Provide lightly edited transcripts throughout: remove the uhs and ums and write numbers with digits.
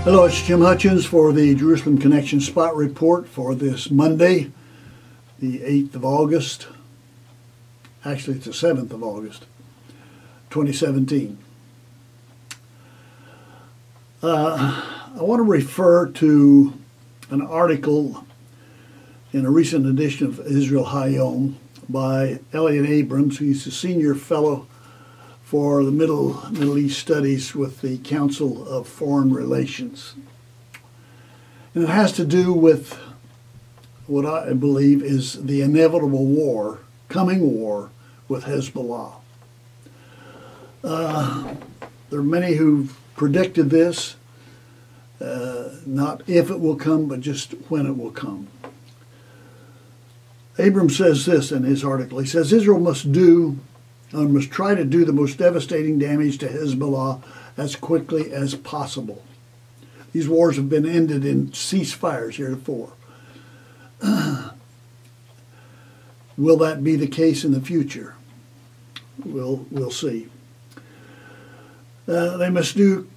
Hello, it's Jim Hutchins for the Jerusalem Connection Spot Report for this Monday, the 8th of August. Actually, it's the 7th of August, 2017. I want to refer to an article in a recent edition of Israel Hayom by Elliot Abrams. He's a senior fellow for the Middle East Studies with the Council of Foreign Relations. And it has to do with what I believe is the inevitable war, coming war, with Hezbollah. There are many who've predicted this, not if it will come, but just when it will come. Abrams says this in his article. He says, Israel must try to do the most devastating damage to Hezbollah as quickly as possible. These wars have been ended in ceasefires heretofore. Will that be the case in the future? We'll see. They must do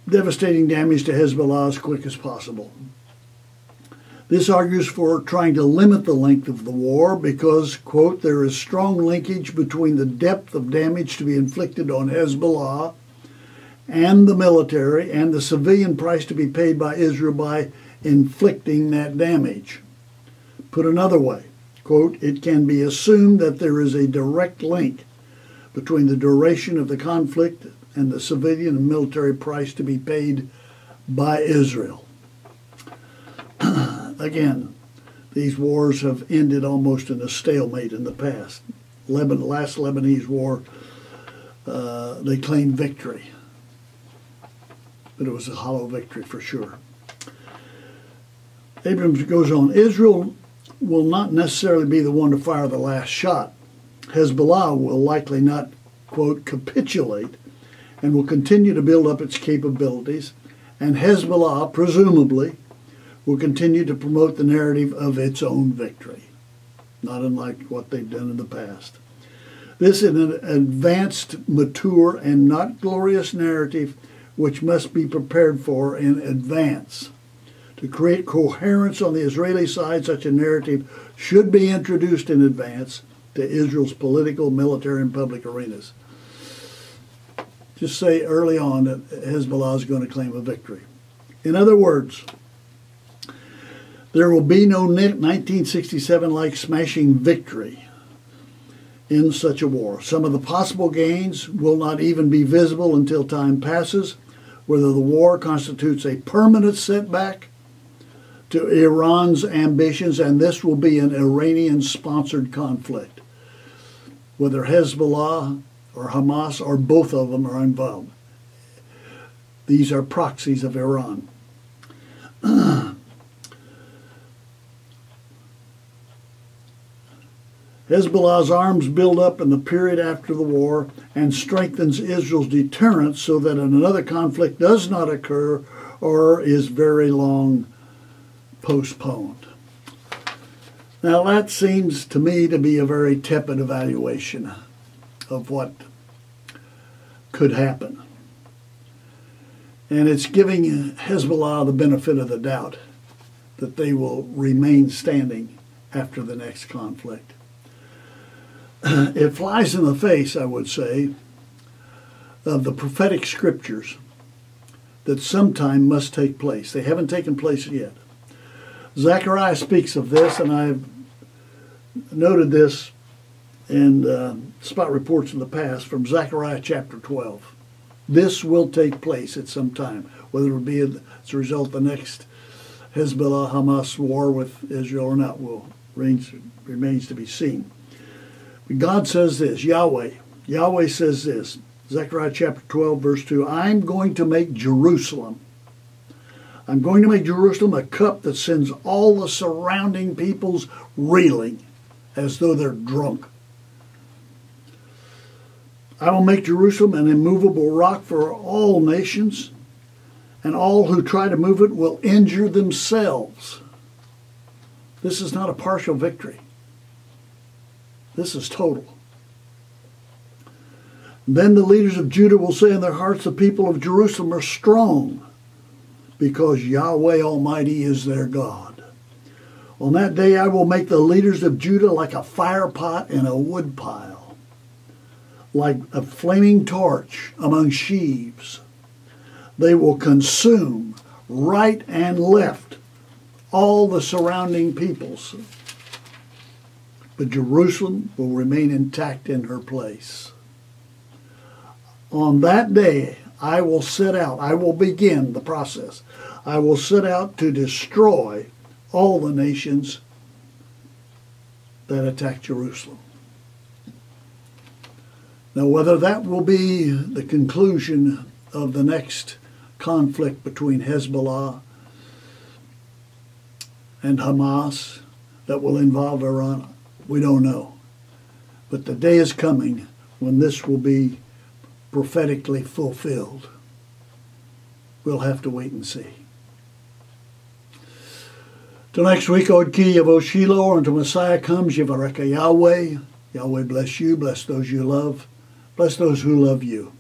devastating damage to Hezbollah as quick as possible. This argues for trying to limit the length of the war because, quote, there is strong linkage between the depth of damage to be inflicted on Hezbollah and the military and the civilian price to be paid by Israel by inflicting that damage. Put another way, quote, it can be assumed that there is a direct link between the duration of the conflict and the civilian and military price to be paid by Israel. Again, these wars have ended almost in a stalemate in the past. Last Lebanese war, they claimed victory, but it was a hollow victory for sure. Abrams goes on, Israel will not necessarily be the one to fire the last shot. Hezbollah will likely not, quote, capitulate and will continue to build up its capabilities, and Hezbollah, presumably, will continue to promote the narrative of its own victory, not unlike what they've done in the past. This is an advanced, mature, and not glorious narrative which must be prepared for in advance. To create coherence on the Israeli side, such a narrative should be introduced in advance to Israel's political, military, and public arenas. Just say early on that Hezbollah is going to claim a victory. In other words, there will be no 1967-like smashing victory in such a war. Some of the possible gains will not even be visible until time passes, whether the war constitutes a permanent setback to Iran's ambitions, and this will be an Iranian-sponsored conflict. Whether Hezbollah or Hamas or both of them are involved. These are proxies of Iran. Hezbollah's arms build up in the period after the war and strengthens Israel's deterrence so that another conflict does not occur or is very long postponed. Now that seems to me to be a very tepid evaluation of what could happen. And it's giving Hezbollah the benefit of the doubt that they will remain standing after the next conflict. It flies in the face, I would say, of the prophetic scriptures that sometime must take place. They haven't taken place yet. Zechariah speaks of this, and I've noted this in spot reports in the past from Zechariah chapter 12. This will take place at some time, whether it will be as a result of the next Hezbollah-Hamas war with Israel or not remains to be seen. But God says this, Yahweh says this, Zechariah chapter 12, verse 2, I'm going to make Jerusalem a cup that sends all the surrounding peoples reeling as though they're drunk. I will make Jerusalem an immovable rock for all nations, and all who try to move it will injure themselves. This is not a partial victory. This is total. Then the leaders of Judah will say in their hearts, the people of Jerusalem are strong. because Yahweh Almighty is their God. On that day I will make the leaders of Judah like a fire pot in a wood pile, like a flaming torch among sheaves. They will consume right and left all the surrounding peoples, but Jerusalem will remain intact in her place. On that day I will set out, I will begin the process. I will set out to destroy all the nations that attack Jerusalem. Now, whether that will be the conclusion of the next conflict between Hezbollah and Hamas that will involve Iran, we don't know. But the day is coming when this will be prophetically fulfilled. We'll have to wait and see. Till next week, Od Ki Yavo Shiloh, until Messiah comes, Yivareka Yahweh. Yahweh bless you, bless those you love, bless those who love you.